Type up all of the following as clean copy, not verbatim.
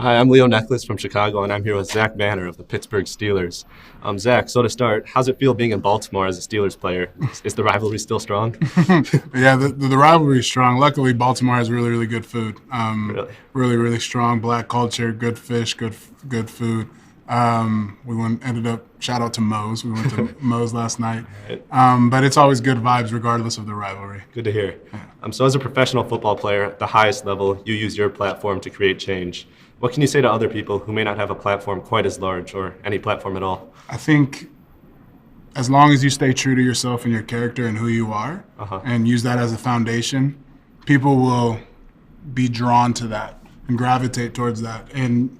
Hi, I'm Leo Necheles from Chicago, and I'm here with Zach Banner of the Pittsburgh Steelers. Zach, so to start, how's it feel being in Baltimore as a Steelers player? Is the rivalry still strong? Yeah, the rivalry is strong. Luckily, Baltimore has really, really good food. Really? Really, really strong black culture, good fish, good food. Ended up, shout out to Moe's. We went to Moe's last night. But it's always good vibes regardless of the rivalry. Good to hear. So as a professional football player at the highest level, you use your platform to create change. What can you say to other people who may not have a platform quite as large or any platform at all? I think as long as you stay true to yourself and your character and who you are and use that as a foundation, people will be drawn to that and gravitate towards that. And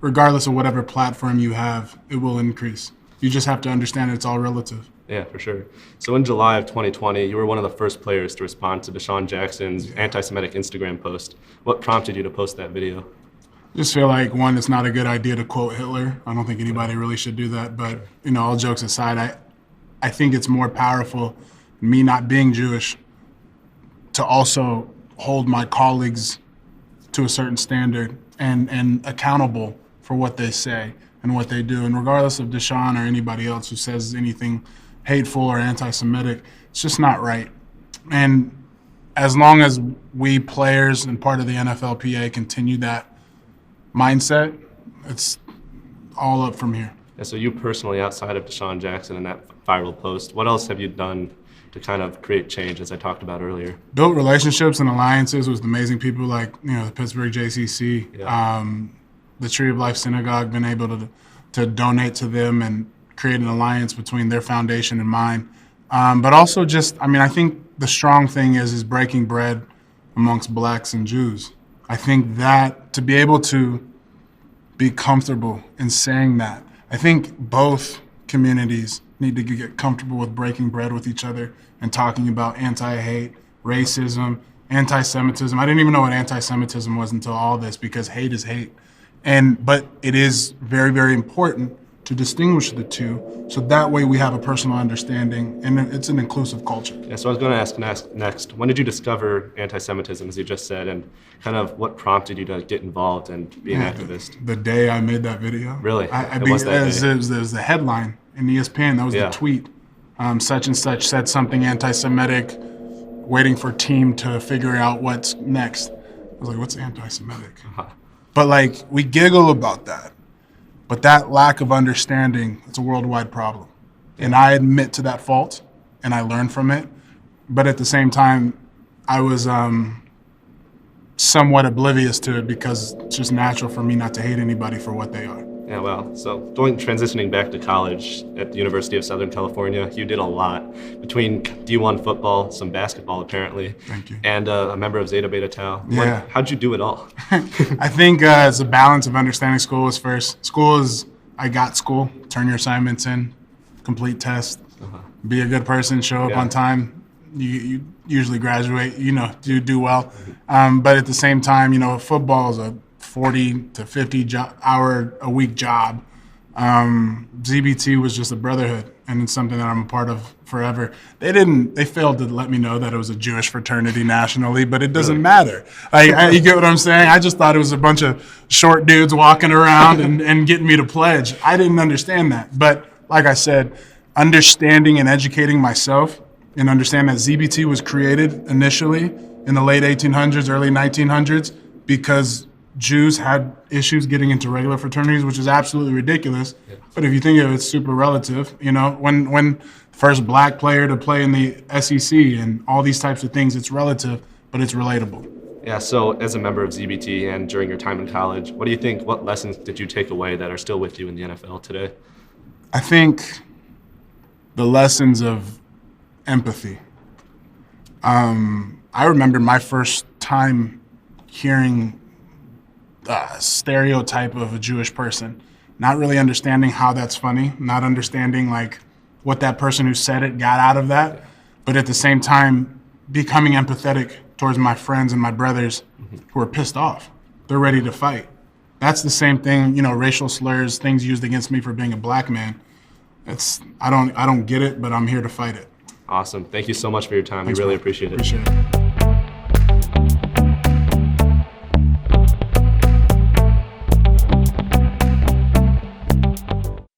regardless of whatever platform you have, it will increase. You just have to understand it's all relative. Yeah, for sure. So in July of 2020, you were one of the first players to respond to Deshaun Jackson's anti-Semitic Instagram post. What prompted you to post that video? I just feel like, one, it's not a good idea to quote Hitler. I don't think anybody really should do that. But, all jokes aside, I think it's more powerful, me not being Jewish, to also hold my colleagues to a certain standard and accountable for what they say and what they do. And regardless of Deshaun or anybody else who says anything hateful or anti-Semitic, it's just not right. And as long as we players and part of the NFLPA continue that mindset, it's all up from here. Yeah, so you personally, outside of Deshaun Jackson and that viral post, what else have you done to kind of create change, as I talked about earlier? Built relationships and alliances with amazing people like the Pittsburgh JCC, the Tree of Life Synagogue, been able to donate to them and create an alliance between their foundation and mine. But also just, I think the strong thing is breaking bread amongst blacks and Jews. I think that to be able to be comfortable in saying that, I think both communities need to get comfortable with breaking bread with each other and talking about anti-hate, racism, anti-Semitism. I didn't even know what anti-Semitism was until all this, because hate is hate. But it is very, very important to distinguish the two, so that way we have a personal understanding, and it's an inclusive culture. Yeah, so I was going to ask next, when did you discover anti-Semitism, as you just said, and kind of what prompted you to get involved and be an activist? The day I made that video. Really? It was the headline in ESPN, that was the tweet. Such and such said something anti-Semitic, waiting for team to figure out what's next. I was like, what's anti-Semitic? But we giggle about that. But that lack of understanding, it's a worldwide problem. And I admit to that fault, and I learn from it. But at the same time, I was somewhat oblivious to it, because it's just natural for me not to hate anybody for what they are. Yeah, well, so transitioning back to college at the University of Southern California, you did a lot between D1 football, some basketball apparently. Thank you. And a member of Zeta Beta Tau. Yeah. How'd you do it all? I think it's a balance of understanding school was first. School is, I got school, turn your assignments in, complete tests, be a good person, show up on time. You usually graduate, you do well. But at the same time, football is a 40 to 50 hour a week job. ZBT was just a brotherhood, and it's something that I'm a part of forever. They failed to let me know that it was a Jewish fraternity nationally, but it doesn't matter. You get what I'm saying? I just thought it was a bunch of short dudes walking around and getting me to pledge. I didn't understand that. But like I said, understanding and educating myself and understand that ZBT was created initially in the late 1800s, early 1900s, because Jews had issues getting into regular fraternities, which is absolutely ridiculous. Yeah. But if you think of it, it's super relative. When first black player to play in the SEC and all these types of things, it's relative, but it's relatable. Yeah, so as a member of ZBT and during your time in college, what do you think, what lessons did you take away that are still with you in the NFL today? I think the lessons of empathy. I remember my first time hearing stereotype of a Jewish person, not really understanding how that's funny, not understanding what that person who said it got out of that, but at the same time becoming empathetic towards my friends and my brothers who are pissed off. They're ready to fight. That's the same thing, racial slurs, things used against me for being a black man. I don't get it, but I'm here to fight it. Awesome. Thank you so much for your time. Thanks, we really man. appreciate it. Appreciate it.